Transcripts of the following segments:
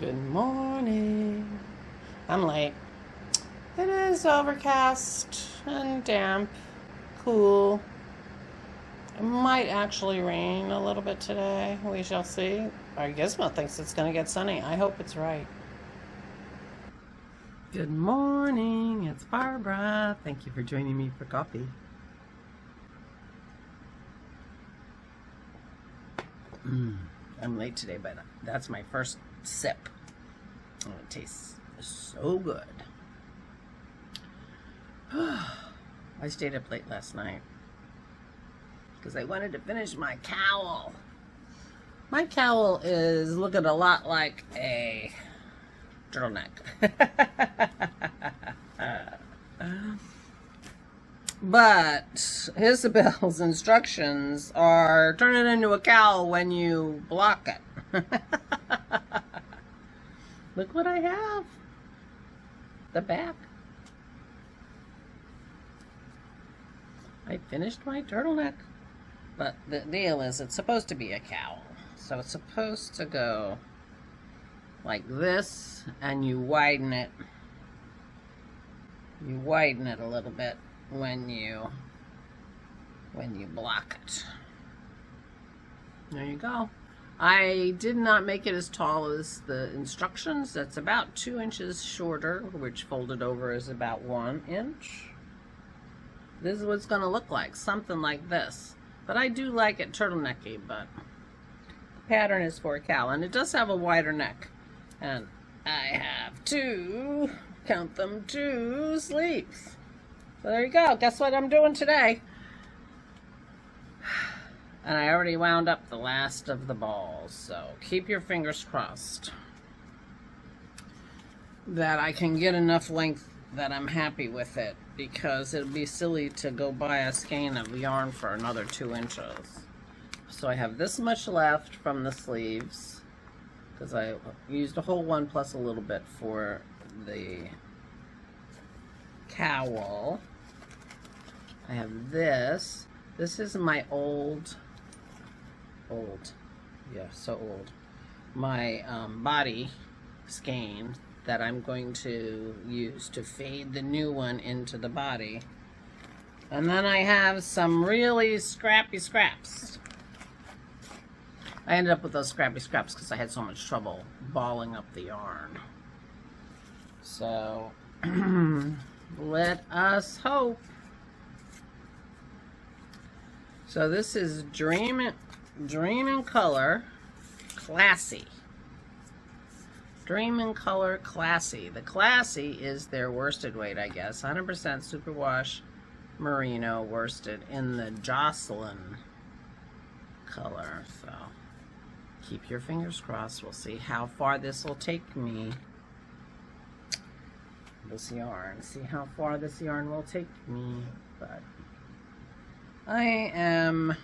Good morning. I'm late. It is overcast and damp, cool. It might actually rain a little bit today. We shall see. Our Gizmo thinks it's going to get sunny. I hope it's right. Good morning. It's Barbara. Thank you for joining me for coffee. I'm late today, but that's my first sip. Oh, it tastes so good. I stayed up late last night because I wanted to finish my cowl. My cowl is looking a lot like a turtleneck. But Isabel's instructions are turn it into a cowl when you block it. Look what I have. The back. I finished my turtleneck. But the deal is it's supposed to be a cowl. So it's supposed to go like this, and you widen it. You widen it a little bit when you block it. There you go. I did not make it as tall as the instructions. That's about 2 inches shorter, which folded over is about 1 inch. This is what it's going to look like, something like this. But I do like it turtlenecky, but the pattern is for a cowl, and it does have a wider neck. And I have count them, 2 sleeves. So there you go. Guess what I'm doing today? And I already wound up the last of the balls, so keep your fingers crossed that I can get enough length that I'm happy with it, because it'd be silly to go buy a skein of yarn for another 2 inches. So I have this much left from the sleeves, because I used a whole one plus a little bit for the cowl. I have this. This is my old, yeah, so old. My body skein that I'm going to use to fade the new one into the body. And then I have some really scrappy scraps. I ended up with those scrappy scraps because I had so much trouble balling up the yarn. So, let us hope. So this is Dream in Color Classy. Dream in Color Classy. The Classy is their worsted weight, I guess. 100% superwash merino worsted in the Jocelyn color. So keep your fingers crossed. We'll see how far this will take me. This yarn. See how far this yarn will take me. But I am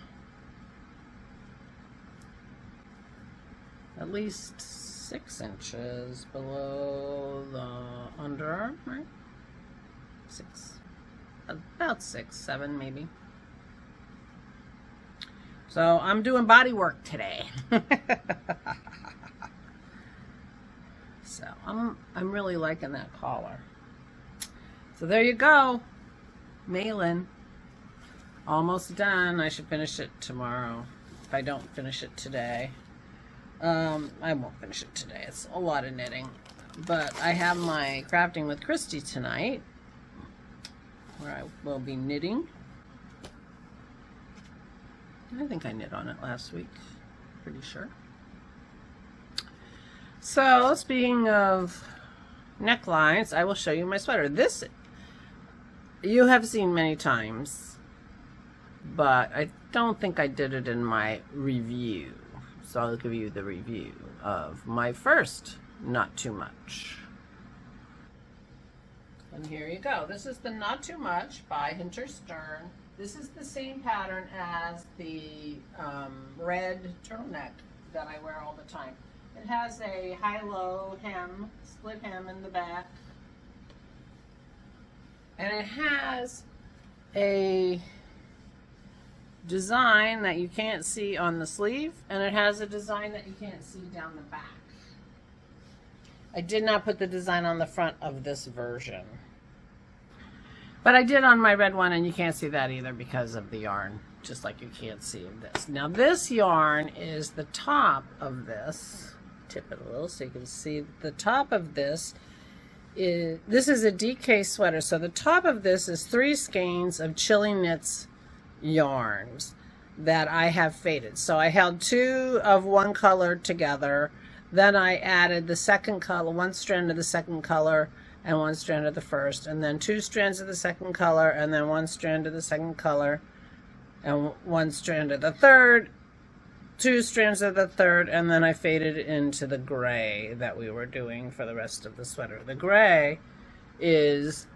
at least 6 inches below the underarm, right? 6, about 6, 7 maybe. So I'm doing body work today. So I'm really liking that collar. So there you go, Malin. Almost done. I should finish it tomorrow if I don't finish it today. I won't finish it today. It's a lot of knitting. But I have my Crafting with Christy tonight, where I will be knitting. I think I knit on it last week. Pretty sure. So, speaking of necklines, I will show you my sweater. This, you have seen many times, but I don't think I did it in my review. So I'll give you the review of my first Not Too Much. And here you go. This is the Not Too Much by Hinter Stern. This is the same pattern as the red turtleneck that I wear all the time. It has a high-low hem, split hem in the back. And it has a design that you can't see on the sleeve, and it has a design that you can't see down the back. I did not put the design on the front of this version. But I did on my red one, and you can't see that either because of the yarn, just like you can't see this. Now this yarn is the top of this. Tip it a little so you can see the top of this. This is a DK sweater, so the top of this is 3 skeins of Chili Knits yarns that I have faded. So I held 2 of one color together, then I added the second color, 1 strand of the second color and 1 strand of the first, and then 2 strands of the second color, and then 1 strand of the second color, and 1 strand of the third, 2 strands of the third, and then I faded into the gray that we were doing for the rest of the sweater. The gray is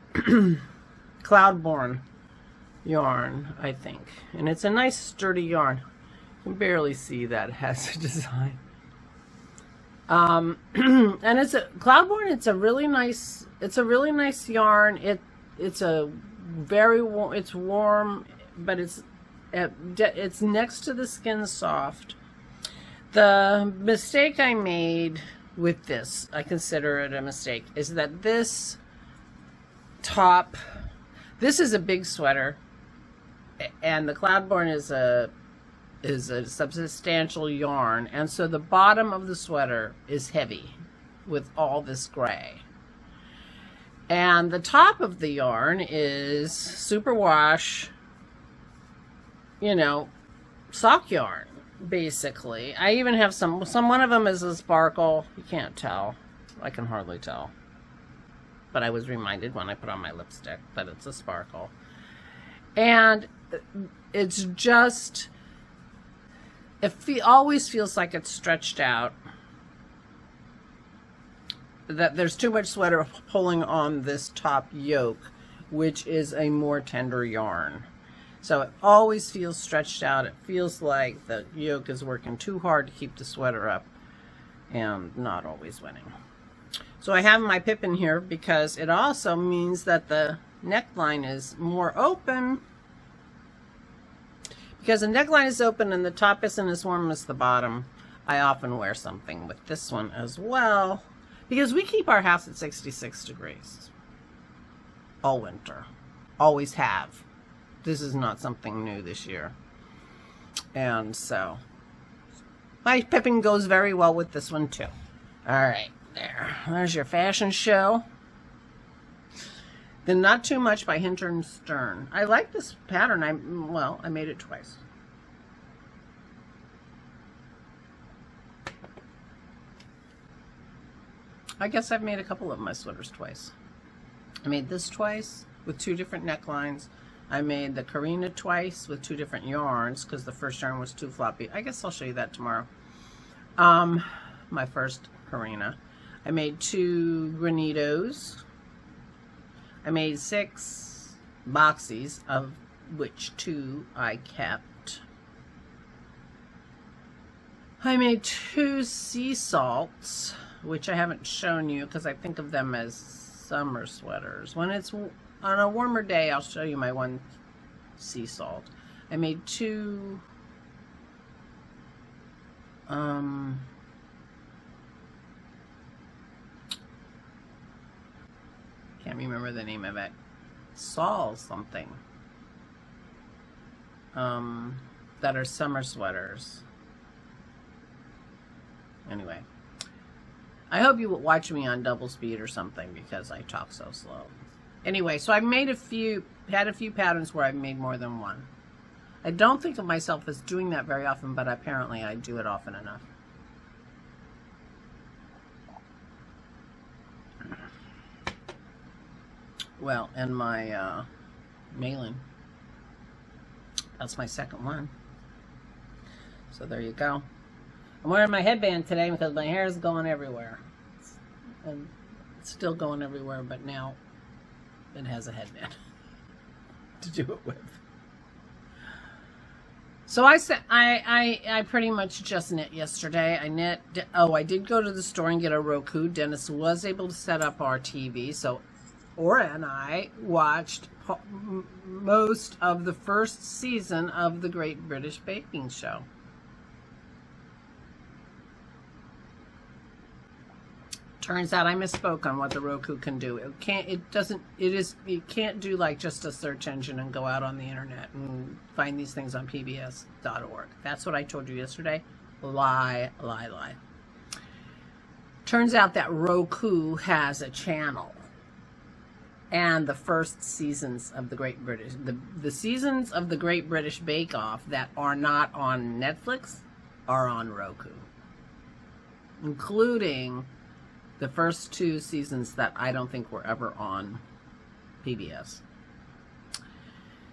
Cloudborne yarn, I think, and it's a nice sturdy yarn. You can barely see that it has a design. And it's a Cloudborne. It's a really nice yarn. It's a very warm. It's warm, but it's next to the Skin Soft. The mistake I made with this, I consider it a mistake, is that this top, this is a big sweater, and the Cloudborne is a substantial yarn, and so the bottom of the sweater is heavy with all this gray, and the top of the yarn is superwash, you know, sock yarn basically. I even have some one of them is a sparkle. You can't tell. I can hardly tell, but I was reminded when I put on my lipstick that it's a sparkle, and it's just, it always feels like it's stretched out, that there's too much sweater pulling on this top yoke, which is a more tender yarn. So it always feels stretched out. It feels like the yoke is working too hard to keep the sweater up and not always winning. So I have my pippin here because it also means that the neckline is more open. Because the neckline is open and the top isn't as warm as the bottom, I often wear something with this one as well. Because we keep our house at 66 degrees all winter. Always have. This is not something new this year. And so my pippin goes very well with this one too. Alright, there's your fashion show. Then Not Too Much by Hinter and Stern. I like this pattern. I made it twice. I guess I've made a couple of my sweaters twice. I made this twice with 2 different necklines. I made the Karina twice with 2 different yarns because the first yarn was too floppy. I guess I'll show you that tomorrow. My first Karina. I made 2 granitos. I made 6 boxies, of which 2 I kept. I made 2 sea salts, which I haven't shown you because I think of them as summer sweaters. When it's on a warmer day, I'll show you my one sea salt. I made 2 can't remember the name of it. Sol something. That are summer sweaters. Anyway. I hope you watch me on double speed or something because I talk so slow. Anyway, so I made had a few patterns where I've made more than one. I don't think of myself as doing that very often, but apparently I do it often enough. Well, and my mailing. That's my second one. So there you go. I'm wearing my headband today because my hair is going everywhere. And it's still going everywhere, but now it has a headband to do it with. So I pretty much just knit yesterday. I did go to the store and get a Roku. Dennis was able to set up our TV, so Aura and I watched most of the first season of the Great British Baking Show. Turns out I misspoke on what the Roku can do. It can't do like just a search engine and go out on the internet and find these things on pbs.org. That's what I told you yesterday. Lie, lie, lie. Turns out that Roku has a channel. And the first seasons of the Great British, the seasons of the Great British Bake Off that are not on Netflix are on Roku. Including the first 2 seasons that I don't think were ever on PBS.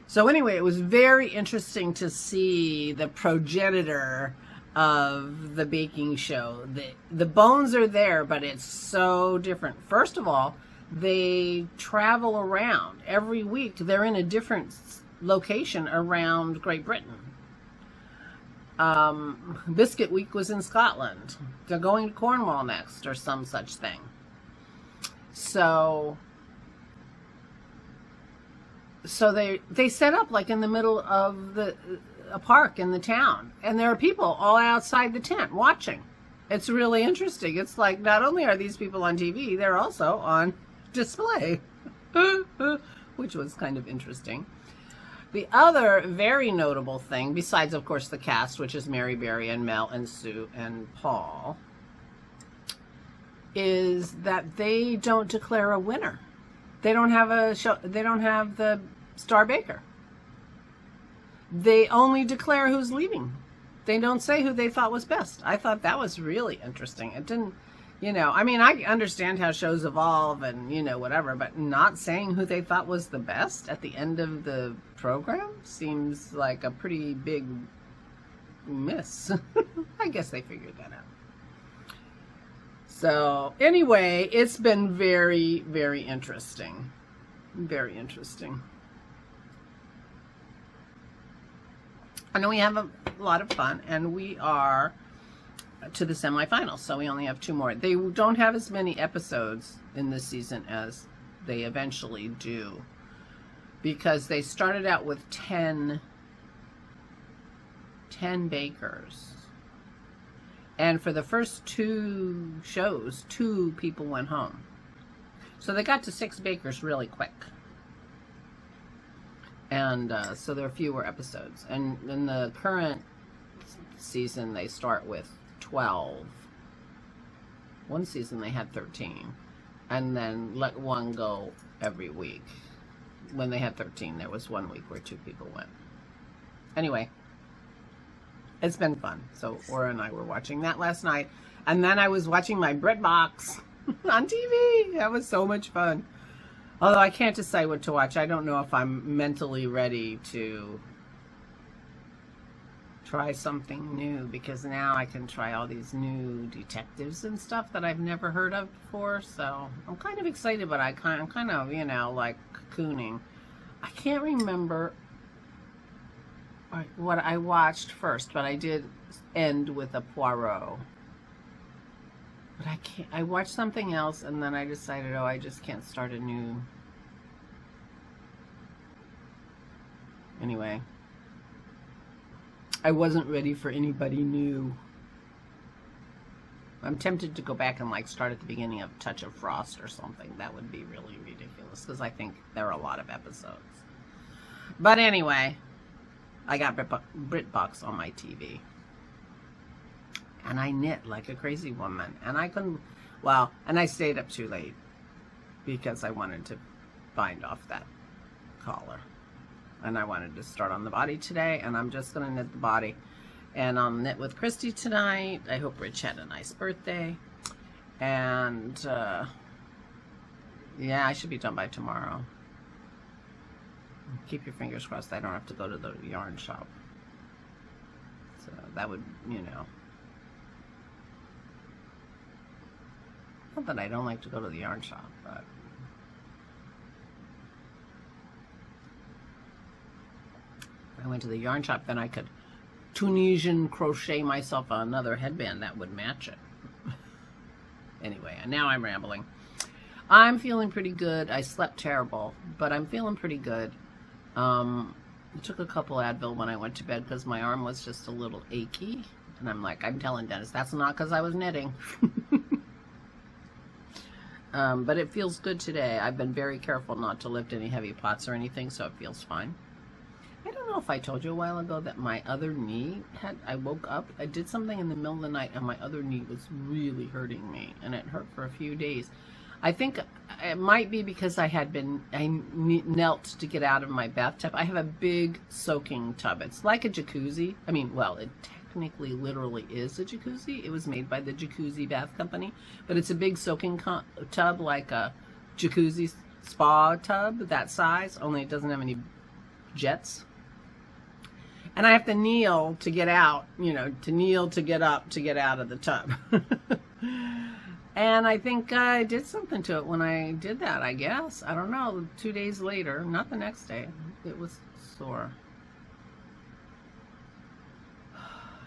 So anyway, it was very interesting to see the progenitor of the baking show. The bones are there, but it's so different. First of all, they travel around. Every week they're in a different location around Great Britain. Biscuit Week was in Scotland. They're going to Cornwall next, or some such thing. So they set up like in the middle of a park in the town, and there are people all outside the tent watching. It's really interesting. It's like not only are these people on TV, they're also on display, which was kind of interesting. The other very notable thing, besides, of course, the cast, which is Mary Berry and Mel and Sue and Paul, is that they don't declare a winner. They don't have a show. They don't have the star baker. They only declare who's leaving. They don't say who they thought was best. I thought that was really interesting. It didn't, I mean, I understand how shows evolve and, whatever, but not saying who they thought was the best at the end of the program seems like a pretty big miss. I guess they figured that out. So, anyway, it's been very, very interesting. Very interesting. I know we have a lot of fun, and we are to the semifinals, so we only have 2 more. They don't have as many episodes in this season as they eventually do, because they started out with 10 bakers, and for the first 2 shows, 2 people went home, so they got to 6 bakers really quick. And so there are fewer episodes, and in the current season they start with 12. One season they had 13, and then let one go every week. When they had 13, there was 1 week where 2 people went. Anyway, it's been fun. So Aura and I were watching that last night, and then I was watching my BritBox on TV. That was so much fun. Although I can't decide what to watch. I don't know if I'm mentally ready to try something new, because now I can try all these new detectives and stuff that I've never heard of before. So I'm kind of excited, but I'm kind of, like cocooning. I can't remember what I watched first, but I did end with a Poirot. But I watched something else, and then I decided, I just can't start a new. Anyway, I wasn't ready for anybody new. I'm tempted to go back and start at the beginning of Touch of Frost or something. That would be really ridiculous, because I think there are a lot of episodes. But anyway, I got BritBox on my TV. And I knit like a crazy woman. And I couldn't, and I stayed up too late because I wanted to bind off that collar. And I wanted to start on the body today, and I'm just going to knit the body. And I'll knit with Christy tonight. I hope Rich had a nice birthday. And, yeah, I should be done by tomorrow. Keep your fingers crossed I don't have to go to the yarn shop. So that would, not that I don't like to go to the yarn shop, but if I went to the yarn shop, then I could Tunisian crochet myself another headband that would match it. Anyway, now I'm rambling. I'm feeling pretty good. I slept terrible, but I'm feeling pretty good. I took a couple Advil when I went to bed because my arm was just a little achy. And I'm telling Dennis, that's not because I was knitting. But it feels good today. I've been very careful not to lift any heavy pots or anything, so it feels fine. I don't know if I told you a while ago that my other knee I woke up, I did something in the middle of the night, and my other knee was really hurting me, and it hurt for a few days. I think it might be because I knelt to get out of my bathtub. I have a big soaking tub. It's like a jacuzzi. I mean, well, it technically literally is a jacuzzi. It was made by the Jacuzzi Bath Company, but it's a big soaking tub, like a jacuzzi spa tub, that size, only it doesn't have any jets. And I have to kneel to get out, you know, to kneel to get up to get out of the tub. And I think I did something to it when I did that, I guess. I don't know. 2 days later, not the next day, it was sore.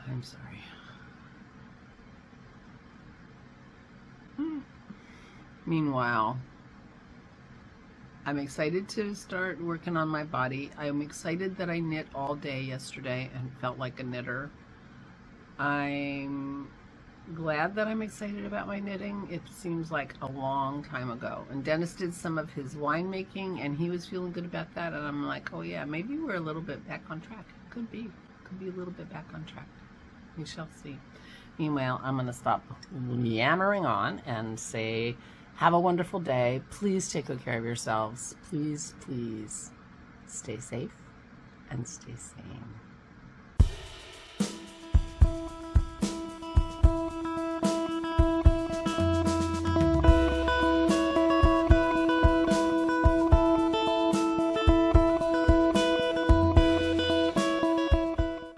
I'm sorry. Meanwhile, I'm excited to start working on my body. I'm excited that I knit all day yesterday and felt like a knitter. I'm glad that I'm excited about my knitting. It seems like a long time ago. And Dennis did some of his winemaking, and he was feeling good about that. And I'm like, oh yeah, maybe we're a little bit back on track. Could be a little bit back on track. We shall see. Meanwhile, I'm going to stop yammering on and say, have a wonderful day. Please take good care of yourselves. Please, please stay safe and stay sane.